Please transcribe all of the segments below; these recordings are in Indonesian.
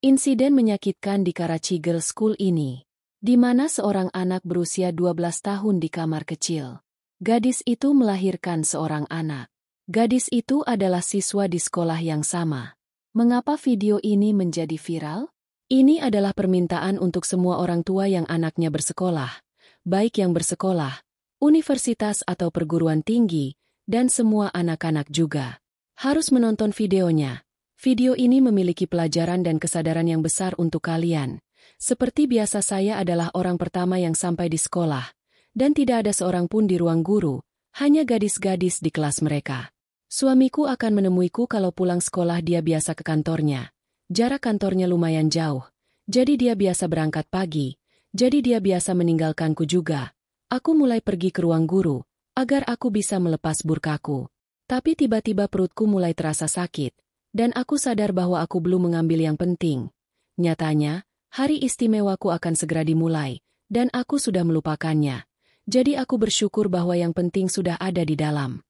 Insiden menyakitkan di Karachi Girls School ini, di mana seorang anak berusia 12 tahun di kamar kecil. Gadis itu melahirkan seorang anak. Gadis itu adalah siswa di sekolah yang sama. Mengapa video ini menjadi viral? Ini adalah permintaan untuk semua orang tua yang anaknya bersekolah, baik yang bersekolah, universitas atau perguruan tinggi, dan semua anak-anak juga. Harus menonton videonya. Video ini memiliki pelajaran dan kesadaran yang besar untuk kalian. Seperti biasa saya adalah orang pertama yang sampai di sekolah, dan tidak ada seorang pun di ruang guru, hanya gadis-gadis di kelas mereka. Suamiku akan menemuiku kalau pulang sekolah dia biasa ke kantornya. Jarak kantornya lumayan jauh, jadi dia biasa berangkat pagi, jadi dia biasa meninggalkanku juga. Aku mulai pergi ke ruang guru, agar aku bisa melepas burkaku. Tapi tiba-tiba perutku mulai terasa sakit. Dan aku sadar bahwa aku belum mengambil yang penting. Nyatanya, hari istimewaku akan segera dimulai, dan aku sudah melupakannya. Jadi aku bersyukur bahwa yang penting sudah ada di dalam.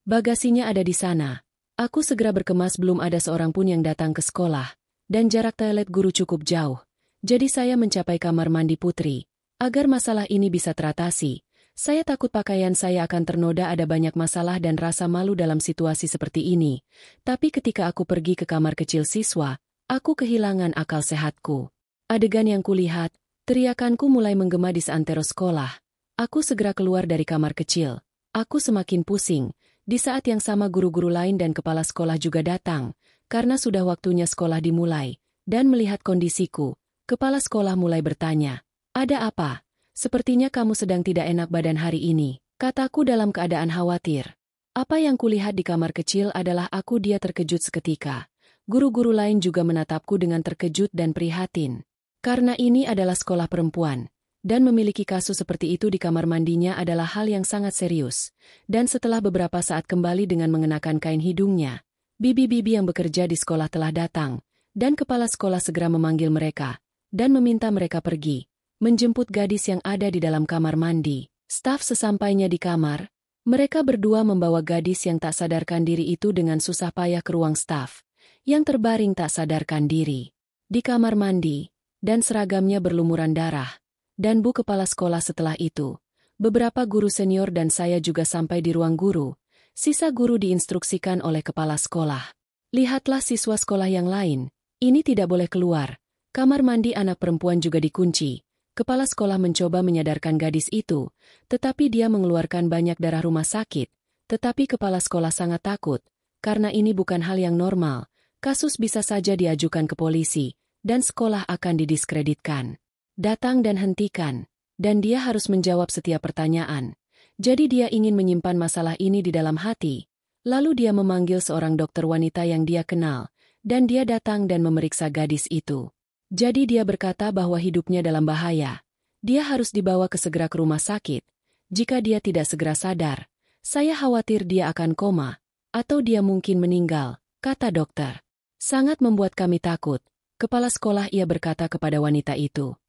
Bagasinya ada di sana. Aku segera berkemas, belum ada seorang pun yang datang ke sekolah, dan jarak toilet guru cukup jauh. Jadi saya mencapai kamar mandi putri. Agar masalah ini bisa teratasi, saya takut pakaian saya akan ternoda, ada banyak masalah dan rasa malu dalam situasi seperti ini. Tapi ketika aku pergi ke kamar kecil siswa, aku kehilangan akal sehatku. Adegan yang kulihat, teriakanku mulai menggema di seantero sekolah. Aku segera keluar dari kamar kecil. Aku semakin pusing. Di saat yang sama guru-guru lain dan kepala sekolah juga datang, karena sudah waktunya sekolah dimulai. Dan melihat kondisiku, kepala sekolah mulai bertanya, "Ada apa? Sepertinya kamu sedang tidak enak badan hari ini," kataku dalam keadaan khawatir. Apa yang kulihat di kamar kecil adalah dia terkejut seketika. Guru-guru lain juga menatapku dengan terkejut dan prihatin. Karena ini adalah sekolah perempuan, dan memiliki kasus seperti itu di kamar mandinya adalah hal yang sangat serius. Dan setelah beberapa saat kembali dengan mengenakan kain hidungnya, bibi-bibi yang bekerja di sekolah telah datang, dan kepala sekolah segera memanggil mereka, dan meminta mereka pergi menjemput gadis yang ada di dalam kamar mandi. Staf sesampainya di kamar, mereka berdua membawa gadis yang tak sadarkan diri itu dengan susah payah ke ruang staf, yang terbaring tak sadarkan diri di kamar mandi, dan seragamnya berlumuran darah. Dan bu kepala sekolah setelah itu, beberapa guru senior dan saya juga sampai di ruang guru. Sisa guru diinstruksikan oleh kepala sekolah. "Lihatlah siswa sekolah yang lain, ini tidak boleh keluar. Kamar mandi anak perempuan juga dikunci." Kepala sekolah mencoba menyadarkan gadis itu, tetapi dia mengeluarkan banyak darah rumah sakit. Tetapi kepala sekolah sangat takut, karena ini bukan hal yang normal. Kasus bisa saja diajukan ke polisi, dan sekolah akan didiskreditkan. Datang dan hentikan, dan dia harus menjawab setiap pertanyaan. Jadi dia ingin menyimpan masalah ini di dalam hati. Lalu dia memanggil seorang dokter wanita yang dia kenal, dan dia datang dan memeriksa gadis itu. Jadi dia berkata bahwa hidupnya dalam bahaya. Dia harus dibawa segera ke rumah sakit. Jika dia tidak segera sadar, saya khawatir dia akan koma, atau dia mungkin meninggal, kata dokter. Sangat membuat kami takut. Kepala sekolah ia berkata kepada wanita itu.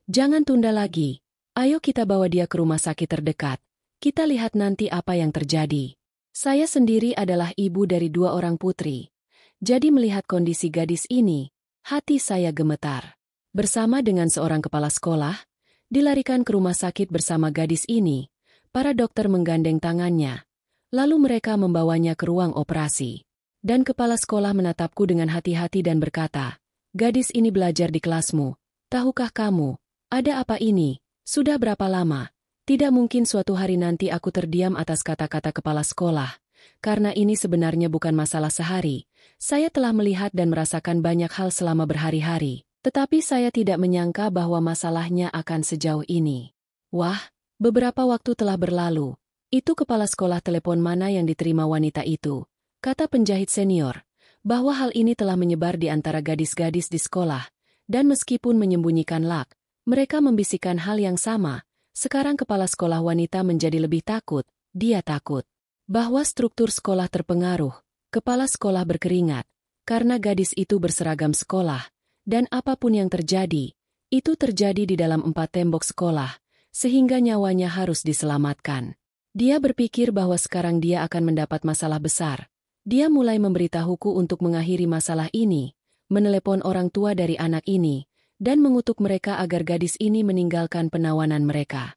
"Jangan tunda lagi. Ayo kita bawa dia ke rumah sakit terdekat. Kita lihat nanti apa yang terjadi." Saya sendiri adalah ibu dari 2 orang putri. Jadi melihat kondisi gadis ini, hati saya gemetar. Bersama dengan seorang kepala sekolah, dilarikan ke rumah sakit bersama gadis ini. Para dokter menggandeng tangannya. Lalu mereka membawanya ke ruang operasi. Dan kepala sekolah menatapku dengan hati-hati dan berkata, "Gadis ini belajar di kelasmu. Tahukah kamu, ada apa ini? Sudah berapa lama? Tidak mungkin suatu hari nanti aku terdiam atas kata-kata kepala sekolah. Karena ini sebenarnya bukan masalah sehari. Saya telah melihat dan merasakan banyak hal selama berhari-hari, tetapi saya tidak menyangka bahwa masalahnya akan sejauh ini." Wah, beberapa waktu telah berlalu. Itu kepala sekolah telepon mana yang diterima wanita itu, kata penjahit senior, bahwa hal ini telah menyebar di antara gadis-gadis di sekolah, dan meskipun menyembunyikan lak, mereka membisikkan hal yang sama. Sekarang kepala sekolah wanita menjadi lebih takut, dia takut bahwa struktur sekolah terpengaruh. Kepala sekolah berkeringat, karena gadis itu berseragam sekolah, dan apapun yang terjadi, itu terjadi di dalam 4 tembok sekolah, sehingga nyawanya harus diselamatkan. Dia berpikir bahwa sekarang dia akan mendapat masalah besar. Dia mulai memberitahuku untuk mengakhiri masalah ini, menelepon orang tua dari anak ini, dan mengutuk mereka agar gadis ini meninggalkan penawanan mereka.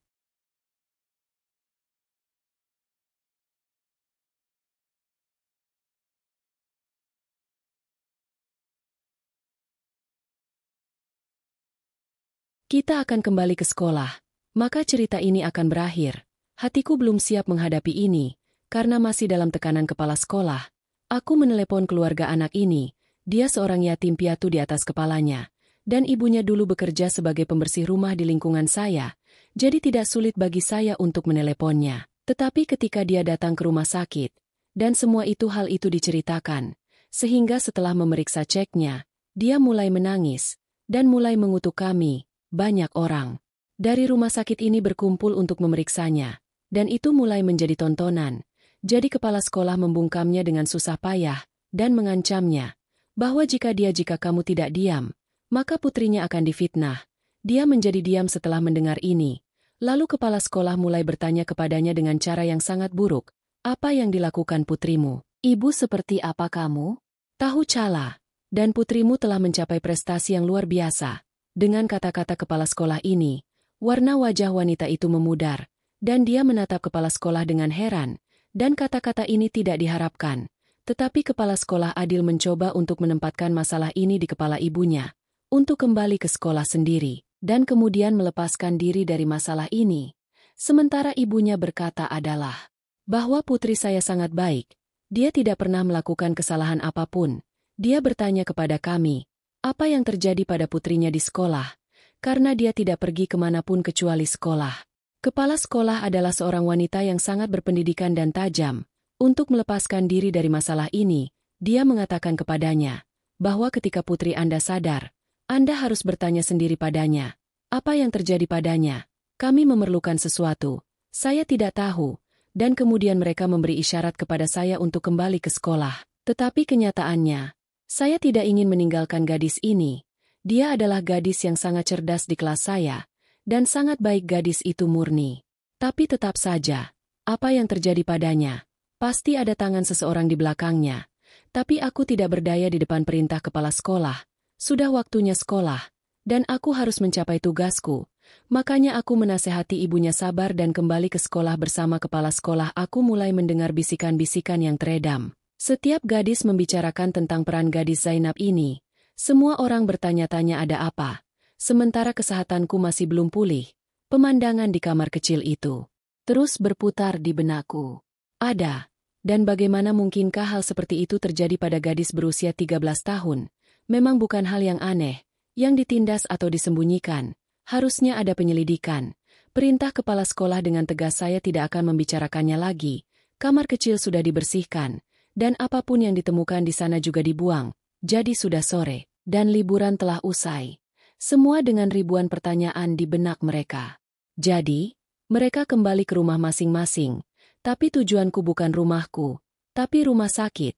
Kita akan kembali ke sekolah, maka cerita ini akan berakhir. Hatiku belum siap menghadapi ini, karena masih dalam tekanan kepala sekolah. Aku menelepon keluarga anak ini, dia seorang yatim piatu di atas kepalanya, dan ibunya dulu bekerja sebagai pembersih rumah di lingkungan saya, jadi tidak sulit bagi saya untuk meneleponnya. Tetapi ketika dia datang ke rumah sakit, dan semua hal itu diceritakan, sehingga setelah memeriksa ceknya, dia mulai menangis, dan mulai mengutuk kami. Banyak orang dari rumah sakit ini berkumpul untuk memeriksanya, dan itu mulai menjadi tontonan. Jadi kepala sekolah membungkamnya dengan susah payah, dan mengancamnya, bahwa jika kamu tidak diam, maka putrinya akan difitnah. Dia menjadi diam setelah mendengar ini. Lalu kepala sekolah mulai bertanya kepadanya dengan cara yang sangat buruk, apa yang dilakukan putrimu? Ibu seperti apa kamu? Tahu cala, dan putrimu telah mencapai prestasi yang luar biasa. Dengan kata-kata kepala sekolah ini, warna wajah wanita itu memudar, dan dia menatap kepala sekolah dengan heran, dan kata-kata ini tidak diharapkan. Tetapi kepala sekolah adil mencoba untuk menempatkan masalah ini di kepala ibunya, untuk kembali ke sekolah sendiri, dan kemudian melepaskan diri dari masalah ini. Sementara ibunya berkata adalah, bahwa putri saya sangat baik, dia tidak pernah melakukan kesalahan apapun. Dia bertanya kepada kami, apa yang terjadi pada putrinya di sekolah, karena dia tidak pergi kemanapun kecuali sekolah. Kepala sekolah adalah seorang wanita yang sangat berpendidikan dan tajam. Untuk melepaskan diri dari masalah ini, dia mengatakan kepadanya, bahwa ketika putri Anda sadar, Anda harus bertanya sendiri padanya, apa yang terjadi padanya? Kami memerlukan sesuatu, saya tidak tahu, dan kemudian mereka memberi isyarat kepada saya untuk kembali ke sekolah. Tetapi kenyataannya, saya tidak ingin meninggalkan gadis ini. Dia adalah gadis yang sangat cerdas di kelas saya, dan sangat baik gadis itu murni. Tapi tetap saja, apa yang terjadi padanya? Pasti ada tangan seseorang di belakangnya. Tapi aku tidak berdaya di depan perintah kepala sekolah. Sudah waktunya sekolah, dan aku harus mencapai tugasku. Makanya aku menasehati ibunya sabar dan kembali ke sekolah bersama kepala sekolah. Aku mulai mendengar bisikan-bisikan yang teredam. Setiap gadis membicarakan tentang peran gadis Zainab ini. Semua orang bertanya-tanya ada apa. Sementara kesehatanku masih belum pulih. Pemandangan di kamar kecil itu terus berputar di benakku. Ada. Dan bagaimana mungkinkah hal seperti itu terjadi pada gadis berusia 13 tahun? Memang bukan hal yang aneh, yang ditindas atau disembunyikan. Harusnya ada penyelidikan. Perintah kepala sekolah dengan tegas saya tidak akan membicarakannya lagi. Kamar kecil sudah dibersihkan. Dan apapun yang ditemukan di sana juga dibuang. Jadi sudah sore, dan liburan telah usai. Semua dengan ribuan pertanyaan di benak mereka. Jadi, mereka kembali ke rumah masing-masing. Tapi tujuanku bukan rumahku, tapi rumah sakit.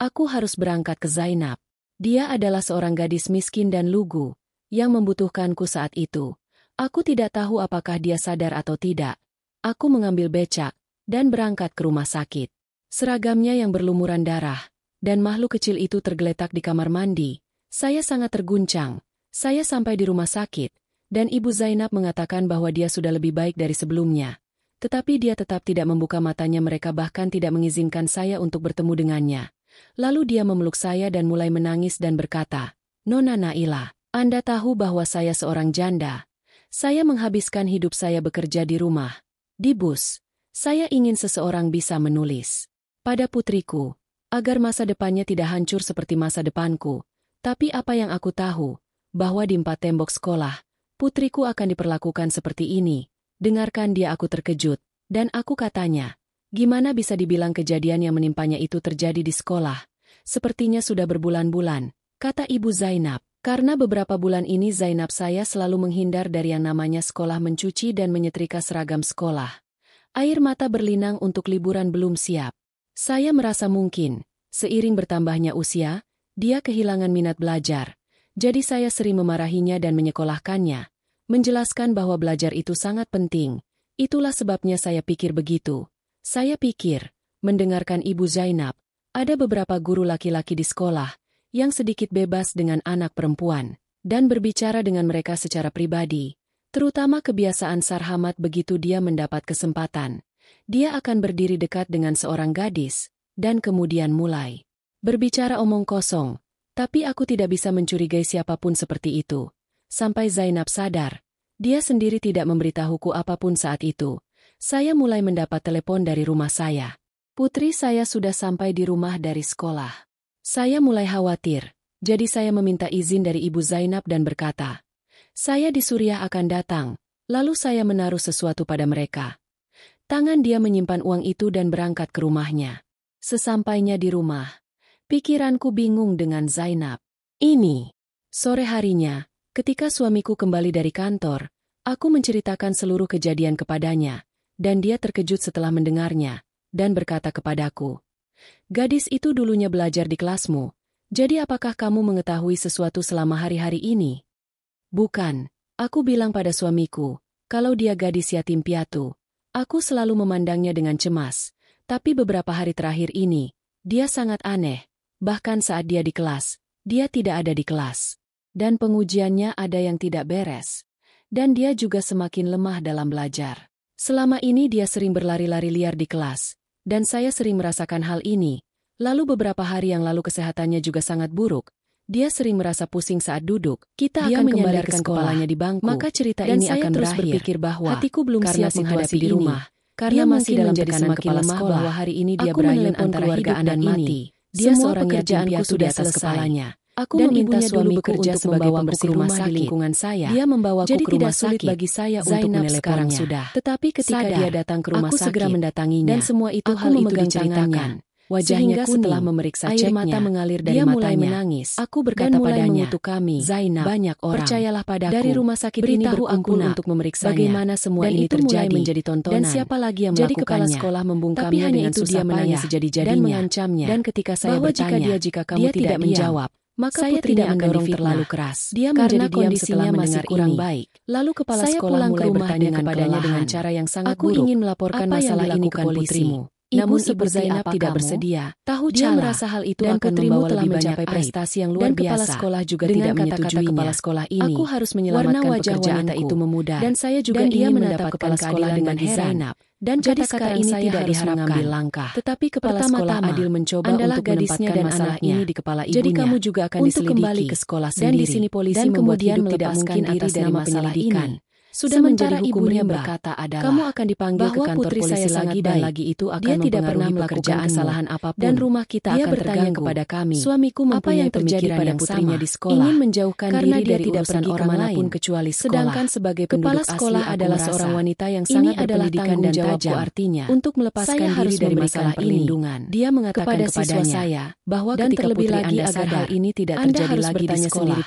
Aku harus berangkat ke Zainab. Dia adalah seorang gadis miskin dan lugu, yang membutuhkanku saat itu. Aku tidak tahu apakah dia sadar atau tidak. Aku mengambil becak, dan berangkat ke rumah sakit. Seragamnya yang berlumuran darah, dan makhluk kecil itu tergeletak di kamar mandi. Saya sangat terguncang. Saya sampai di rumah sakit, dan Ibu Zainab mengatakan bahwa dia sudah lebih baik dari sebelumnya. Tetapi dia tetap tidak membuka matanya, mereka bahkan tidak mengizinkan saya untuk bertemu dengannya. Lalu dia memeluk saya dan mulai menangis dan berkata, Nona Naila, Anda tahu bahwa saya seorang janda. Saya menghabiskan hidup saya bekerja di rumah, di bus. Saya ingin seseorang bisa menulis pada putriku, agar masa depannya tidak hancur seperti masa depanku. Tapi apa yang aku tahu, bahwa di 4 tembok sekolah, putriku akan diperlakukan seperti ini. Dengarkan dia, aku terkejut, dan aku katanya, gimana bisa dibilang kejadian yang menimpanya itu terjadi di sekolah? Sepertinya sudah berbulan-bulan, kata Ibu Zainab. Karena beberapa bulan ini Zainab saya selalu menghindar dari yang namanya sekolah, mencuci dan menyetrika seragam sekolah. Air mata berlinang untuk liburan belum siap. Saya merasa mungkin, seiring bertambahnya usia, dia kehilangan minat belajar. Jadi saya sering memarahinya dan menyekolahkannya, menjelaskan bahwa belajar itu sangat penting. Itulah sebabnya saya pikir begitu. Saya pikir, mendengarkan Ibu Zainab, ada beberapa guru laki-laki di sekolah yang sedikit bebas dengan anak perempuan, dan berbicara dengan mereka secara pribadi, terutama kebiasaan Sarhamat begitu dia mendapat kesempatan. Dia akan berdiri dekat dengan seorang gadis, dan kemudian mulai berbicara omong kosong, tapi aku tidak bisa mencurigai siapapun seperti itu. Sampai Zainab sadar, dia sendiri tidak memberitahuku apapun saat itu. Saya mulai mendapat telepon dari rumah saya. Putri saya sudah sampai di rumah dari sekolah. Saya mulai khawatir, jadi saya meminta izin dari Ibu Zainab dan berkata, saya di Suriah akan datang, lalu saya menaruh sesuatu pada mereka. Tangan dia menyimpan uang itu dan berangkat ke rumahnya. Sesampainya di rumah, pikiranku bingung dengan Zainab. Ini, sore harinya, ketika suamiku kembali dari kantor, aku menceritakan seluruh kejadian kepadanya, dan dia terkejut setelah mendengarnya, dan berkata kepadaku, gadis itu dulunya belajar di kelasmu, jadi apakah kamu mengetahui sesuatu selama hari-hari ini? Bukan, aku bilang pada suamiku, kalau dia gadis yatim piatu, aku selalu memandangnya dengan cemas, tapi beberapa hari terakhir ini, dia sangat aneh, bahkan saat dia di kelas, dia tidak ada di kelas. Dan pengujiannya ada yang tidak beres. Dan dia juga semakin lemah dalam belajar. Selama ini dia sering berlari-lari liar di kelas, dan saya sering merasakan hal ini. Lalu beberapa hari yang lalu kesehatannya juga sangat buruk. Dia sering merasa pusing saat duduk. Dia akan menyandarkan kepalanya di bangku. Maka cerita ini akan terus berpikir bahwa hatiku belum siap menghadapi di rumah. Karena masih dalam tekanan kepala sekolah bahwa hari ini dia berayun antara hidup dan mati. Dia seorang pekerjaanku sudah selesai. Aku meminta suamiku bekerja sebagai pembersih rumah di lingkungan saya. Dia membawaku ke rumah sakit. Jadi tidak sulit bagi saya untuk meneleponnya. Sudah. Tetapi ketika dia datang ke rumah sakit, aku segera mendatanginya. Dan semua itu hal itu diceritakan. Wajahnya kuning, setelah memeriksa air mata mengalir dari matanya. Dia mulai menangis. Aku berkata padanya, mengutuk kami, Zainab, banyak orang bercayalah padaku. Dari rumah sakit ini berkumpul untuk memeriksanya. Bagaimana semua dan ini terjadi menjadi tontonan. Dan siapa lagi yang melakukannya? Jadi kepala sekolah membungkamnya dengan susah payah dan mengancamnya. Dan ketika saya bertanya, jika kamu tidak menjawab, maka saya tidak mendorong terlalu keras. Dia menjadi diam setelah mendengar kurang baik. Lalu kepala sekolah mulai bertanya kepadanya dengan cara yang sangat buruk. Aku ingin melaporkan masalah ini ke polisi. Namun Ibu Zainab tidak bersedia. Dia merasa hal itu akan membawa lebih banyak prestasi yang luar biasa. Dan kepala sekolah juga tidak menyetujuinya. Kepala sekolah ini, aku harus menyelamatkan pekerjaan itu memudar. Dan saya juga ingin mendapat kepala sekolah dengan Zainab. Dan jadi sekarang ini tidak diharapkan langkah. Tetapi kepala sekolah Adil mencoba untuk menempatkan masalah ini di kepala ibunya. Jadi kamu juga akan diselidiki. Kembali ke sekolah sendiri. Dan di sini polisi membuat hidup tidak mungkin atas nama masalah ini. Sudah menjadi hukumnya berkata adalah, kamu akan dipanggil ke kantor polisi lagi dan lagi itu akan dia tidak pernah melakukan kesalahan apapun. Dan rumah kita dia akan terganggu kepada kami. Suamiku apa yang terjadi pada putrinya di sekolah. Ingin menjauhkan diri dari urusan orang lain kecuali sekolah. Sedangkan sebagai penduduk sekolah adalah seorang wanita yang sangat berpendidikan dan tajam. Artinya, untuk melepaskan diri dari masalah perlindungan. Dia mengatakan kepada siswa saya bahwa ketika putri Anda sadar ini tidak terjadi lagi di sekolah.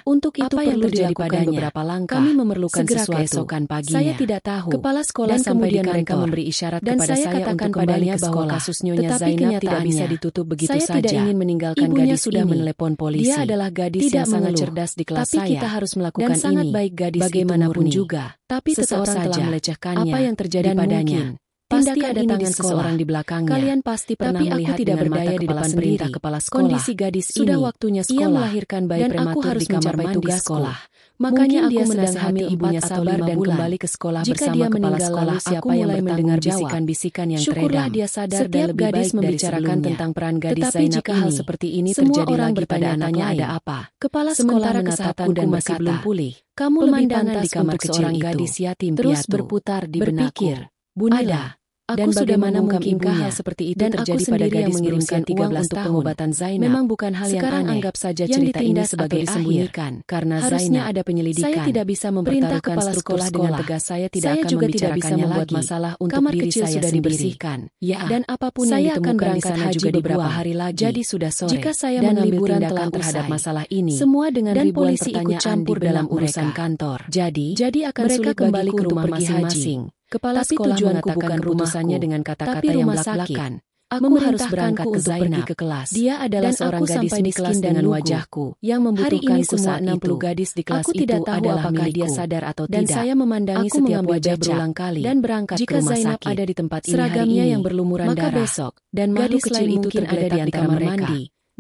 Untuk itu perlu dilakukan beberapa langkah. Kami memerlukan keesokan paginya. Saya tidak tahu. Kepala sekolah dan sampai kemudian mereka memberi isyarat kepada saya katakan untuk padanya bahwa kasus Nyonya Zainab tidak bisa ditutup begitu saja. Saya tidak ingin meninggalkan ibunya gadis sudah menelepon polisi. Dia adalah gadis tidak yang sangat cerdas di kelas saya. Tapi kita harus melakukan dan sangat baik gadis bagaimanapun juga. Tapi seseorang telah melecehkannya. Apa yang terjadi padanya? Pasti ada tangan seseorang di belakangnya. Kalian pasti pernah melihat tidak berdaya di depan perintah kepala sekolah. Kondisi gadis sudah waktunya sekolah. Ia melahirkan bayi prematur di kamar mandi sekolah. Makanya aku menasihati ibunya sabar dan kembali ke sekolah bersama kepala sekolah. Siapa yang mendengar bisikan-bisikan yang teredam. Syukurlah dia sadar dan lebih baik membicarakan tentang peran gadis Zainab ini. Tetapi jika hal seperti ini terjadi lagi pada anaknya ada apa? Kepala sekolah menatapku dan masih belum pulih. Kamu lebih pantas di kamar seorang gadis yatim piatu. Terus berputar di benakku. Bunda. Dan bagaimana mungkinkah hal seperti itu terjadi pada gadis berusia 13 tahun untuk pengobatan Zainab? Memang bukan hal yang aneh. Anggap saja cerita ini sebagai disembunyikan. Karena harusnya ada penyelidikan. Saya tidak bisa mempertaruhkan struktur sekolah dengan tegas. Saya tidak akan membicarakannya lagi. Masalah untuk kamar diri kecil saya sudah dibersihkan. Ya, dan apapun yang ditemukan di sana juga beberapa hari lagi. Jadi sudah sore. Jika saya mengambil tindakan terhadap masalah ini, semua dengan ribuan pertanyaan dalam urusan kantor. Jadi akan sulit kembali ke rumah masing-masing. Kepala sekolah mengatakan keputusannya dengan kata-kata yang belak-belakan. Aku harus berangkat ke Zainab ke kelas. Dia adalah seorang gadis miskin dengan wajahku yang membutuhkanku saat 60 gadis di kelas itu adalah apakah dia sadar atau tidak. Dan saya memandangi setiap wajah berulang kali dan berangkat ke rumah sakit. Jika Zainab ada di tempat ini seragamnya yang berlumuran darah, maka besok dan gadis kecil itu mungkin ada di antara mereka.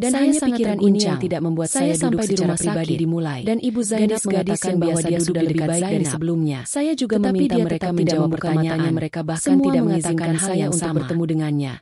Dan hanya pikiran ini yang tidak membuat saya sampai di rumah pribadi dimulai. Dan Ibu Zainab mengatakan bahwa dia sudah lebih baik dari sebelumnya. Saya juga meminta mereka menjawab pertanyaan mereka, bahkan tidak mengizinkan saya untuk bertemu dengannya.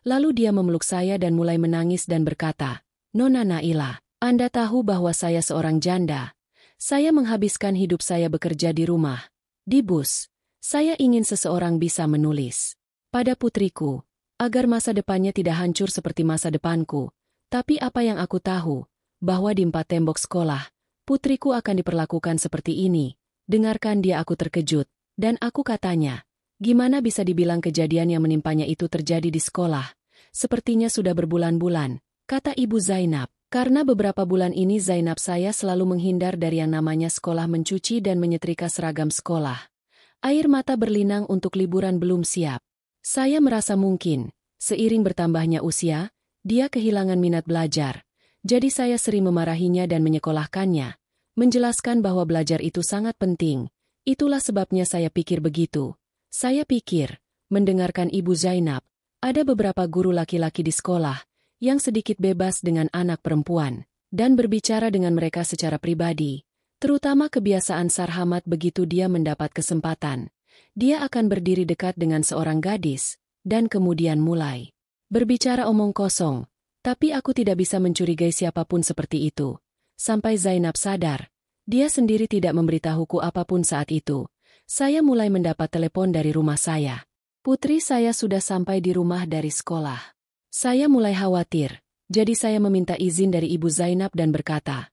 Lalu dia memeluk saya dan mulai menangis dan berkata, "Nona Naila, Anda tahu bahwa saya seorang janda. Saya menghabiskan hidup saya bekerja di rumah, di bus. Saya ingin seseorang bisa menulis pada putriku, agar masa depannya tidak hancur seperti masa depanku. Tapi apa yang aku tahu, bahwa di 4 tembok sekolah, putriku akan diperlakukan seperti ini." Dengarkan dia, aku terkejut, dan aku katanya, "Gimana bisa dibilang kejadian yang menimpanya itu terjadi di sekolah? Sepertinya sudah berbulan-bulan," kata Ibu Zainab. Karena beberapa bulan ini Zainab saya selalu menghindar dari yang namanya sekolah, mencuci dan menyetrika seragam sekolah. Air mata berlinang untuk liburan belum siap. Saya merasa mungkin, seiring bertambahnya usia, dia kehilangan minat belajar. Jadi saya sering memarahinya dan menyekolahkannya, menjelaskan bahwa belajar itu sangat penting. Itulah sebabnya saya pikir begitu. Saya pikir, mendengarkan Ibu Zainab, ada beberapa guru laki-laki di sekolah yang sedikit bebas dengan anak perempuan, dan berbicara dengan mereka secara pribadi, terutama kebiasaan Sarhamat. Begitu dia mendapat kesempatan, dia akan berdiri dekat dengan seorang gadis, dan kemudian mulai berbicara omong kosong. Tapi aku tidak bisa mencurigai siapapun seperti itu. Sampai Zainab sadar, dia sendiri tidak memberitahuku apapun saat itu. Saya mulai mendapat telepon dari rumah saya. Putri saya sudah sampai di rumah dari sekolah. Saya mulai khawatir, jadi saya meminta izin dari Ibu Zainab dan berkata,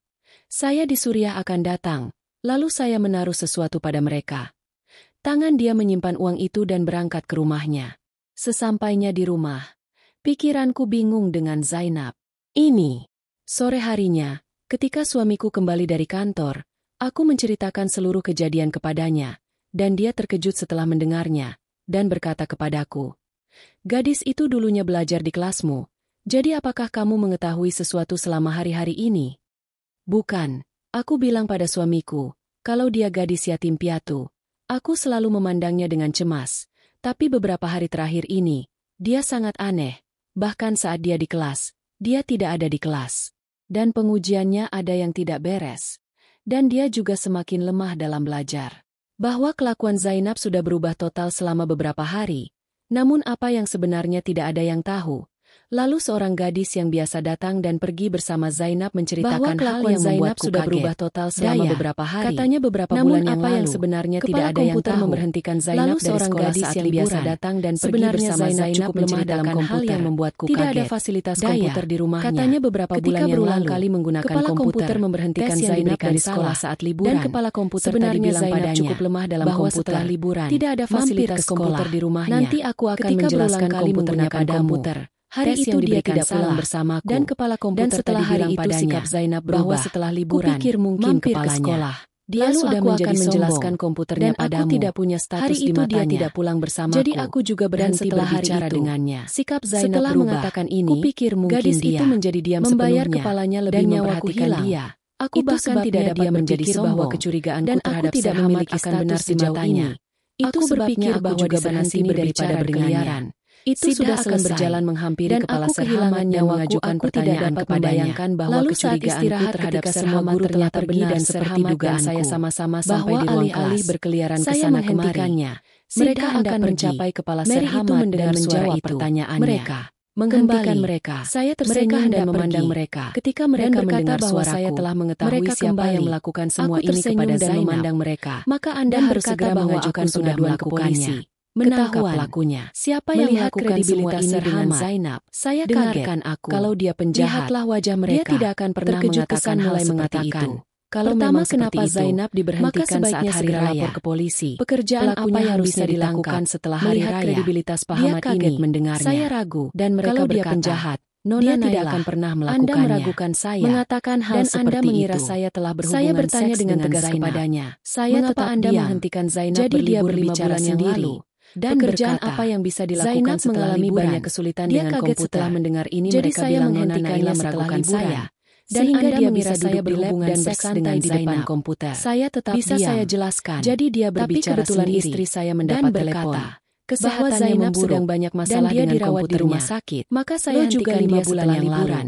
"Saya di Suriah akan datang." Lalu saya menaruh sesuatu pada mereka. Tangan dia menyimpan uang itu dan berangkat ke rumahnya. Sesampainya di rumah, pikiranku bingung dengan Zainab. Ini, sore harinya, ketika suamiku kembali dari kantor, aku menceritakan seluruh kejadian kepadanya, dan dia terkejut setelah mendengarnya, dan berkata kepadaku, "Gadis itu dulunya belajar di kelasmu, jadi apakah kamu mengetahui sesuatu selama hari-hari ini?" "Bukan," aku bilang pada suamiku, "kalau dia gadis yatim piatu. Aku selalu memandangnya dengan cemas, tapi beberapa hari terakhir ini, dia sangat aneh, bahkan saat dia di kelas, dia tidak ada di kelas. Dan pengujiannya ada yang tidak beres. Dan dia juga semakin lemah dalam belajar." Bahwa kelakuan Zainab sudah berubah total selama beberapa hari. Namun apa yang sebenarnya tidak ada yang tahu. Lalu seorang gadis yang biasa datang dan pergi bersama Zainab menceritakan hal yang membuatku sudah berubah total selama beberapa hari. Katanya beberapa bulan yang lalu, yang sebenarnya tidak ada yang tahu. Memberhentikan Zainab dari seorang gadis yang biasa datang dan pergi bersama Zainab cukup lemah dalam hal yang membuatku kaget. Tidak ada fasilitas komputer di rumahnya. Katanya beberapa bulan yang lalu, kali menggunakan kepala komputer memberhentikan Zainab dari sekolah saat liburan. Dan kepala komputer sebenarnya tadi bilang padanya cukup lemah dalam bahwa setelah liburan tidak ada fasilitas komputer di rumahnya. Nanti aku akan menjelaskan komputernya padamu. Hari itu dia tidak pulang bersamaku, dan kepala komputer setelah hari itu sikap Zainab berubah. Setelah liburan, kupikir mungkin mampir ke sekolah. Dia sudah menjadi menjelaskan komputernya padamu. Aku tidak punya status di matanya. Dia tidak pulang bersamaku. Jadi aku juga berhenti berbicara dengannya. Sikap Zainab setelah mengatakan ini, kupikir mungkin gadis dia itu menjadi diam membayar kepalanya lebih dan memperhatikan dia. Aku bahkan tidak dapat menjadi bahwa kecurigaanku terhadap Sarhamat akan benar sejauh ini. Itu berpikir bahwa di sana sini berbicara berkeliaran. Itu sudah akan berjalan menghampiri kepala Sarhamat yang mengajukan pertanyaan kepadanya. Bahwa kecurigaanku terhadap semua guru telah pergi dan seperti dugaan saya sama-sama sampai di ruang kelas. Berkeliaran kesana kemari. Mereka akan mencapai kepala Sarhamat dan menjawab pertanyaannya. Mereka menghentikan mereka. Saya tersenyum dan memandang mereka. Ketika mereka mendengar bahwa saya telah mengetahui siapa yang melakukan semua ini kepada Zainab, maka Anda harus segera mengajukan pengaduan ke polisi. Menangkap pelakunya. Siapa yang melakukan semua ini dengan Zainab? Saya dengarkan aku. Kalau dia penjahat, lihatlah wajah mereka. Dia tidak akan pernah mengatakan mulai mengatakan. Kalau pertama, kenapa Zainab diberhentikan saat hari raya ke polisi? Pekerjaan apa yang harusnya dilakukan setelah hari raya? Kredibilitas Pahamat ini mendengarnya. Saya ragu dan mereka kalau dia penjahat. Nona dia tidak akan pernah melakukannya. Anda meragukan saya, mengatakan hal dan Anda mengira itu. Saya telah berhubungan saya bertanya seks dengan tegas kepadanya. Saya tetap Anda menghentikan Zainab jadi dia berbicara sendiri. Dan pekerjaan berkata, apa yang bisa dilakukan Zainab mengalami banyak kesulitan dia dengan komputer. Setelah mendengar ini jadi mereka saya menghentikannya meragukan saya. Sehingga dia mengira saya berhubungan seks dengan di depan komputer. Saya tetap bisa diam. Saya jelaskan. Jadi dia berbicara kebetulan sendiri. Istri saya mendapat telepon. Kesehatannya Zainab sedang banyak masalah dan dia dirawat di rumah sakit. Maka saya hentikan dia setelah liburan.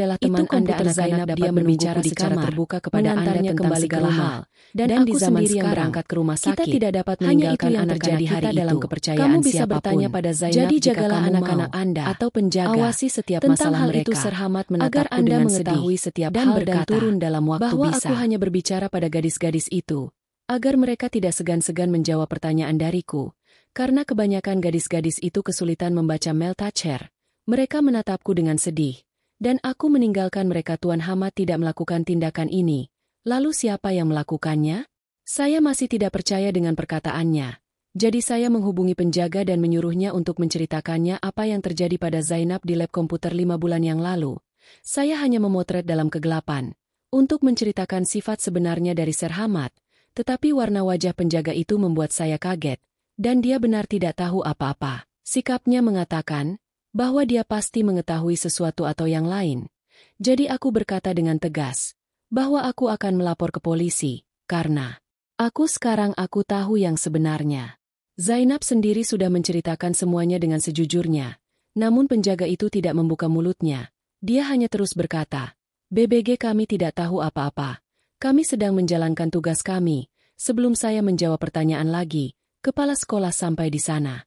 adalah teman Anda anak Zainab dapat berbicara secara terbuka kepada Anda tentang segala hal. Dan di zaman sekarang berangkat ke rumah sakit, kita tidak dapat meninggalkan anak-anak kita dalam kepercayaan kamu bisa siapapun. Bertanya pada Zainab, jadi jagalah anak-anak Anda atau penjaga, awasi setiap masalah mereka. Itu Serhamat menatapku agar Anda mengetahui setiap dan hal dan turun dalam waktu bahwa bisa. Aku hanya berbicara pada gadis-gadis itu, agar mereka tidak segan-segan menjawab pertanyaan dariku. Karena kebanyakan gadis-gadis itu kesulitan membaca mail Thatcher. Mereka menatapku dengan sedih. Dan aku meninggalkan mereka. Tuan Hamad tidak melakukan tindakan ini. Lalu siapa yang melakukannya? Saya masih tidak percaya dengan perkataannya. Jadi saya menghubungi penjaga dan menyuruhnya untuk menceritakannya apa yang terjadi pada Zainab di lab komputer 5 bulan yang lalu. Saya hanya memotret dalam kegelapan untuk menceritakan sifat sebenarnya dari Sir Hamad, tetapi warna wajah penjaga itu membuat saya kaget, dan dia benar tidak tahu apa-apa. Sikapnya mengatakan bahwa dia pasti mengetahui sesuatu atau yang lain. Jadi aku berkata dengan tegas bahwa aku akan melapor ke polisi, karena sekarang aku tahu yang sebenarnya. Zainab sendiri sudah menceritakan semuanya dengan sejujurnya, namun penjaga itu tidak membuka mulutnya. Dia hanya terus berkata, "BBG, kami tidak tahu apa-apa. Kami sedang menjalankan tugas kami." Sebelum saya menjawab pertanyaan lagi, kepala sekolah sampai di sana.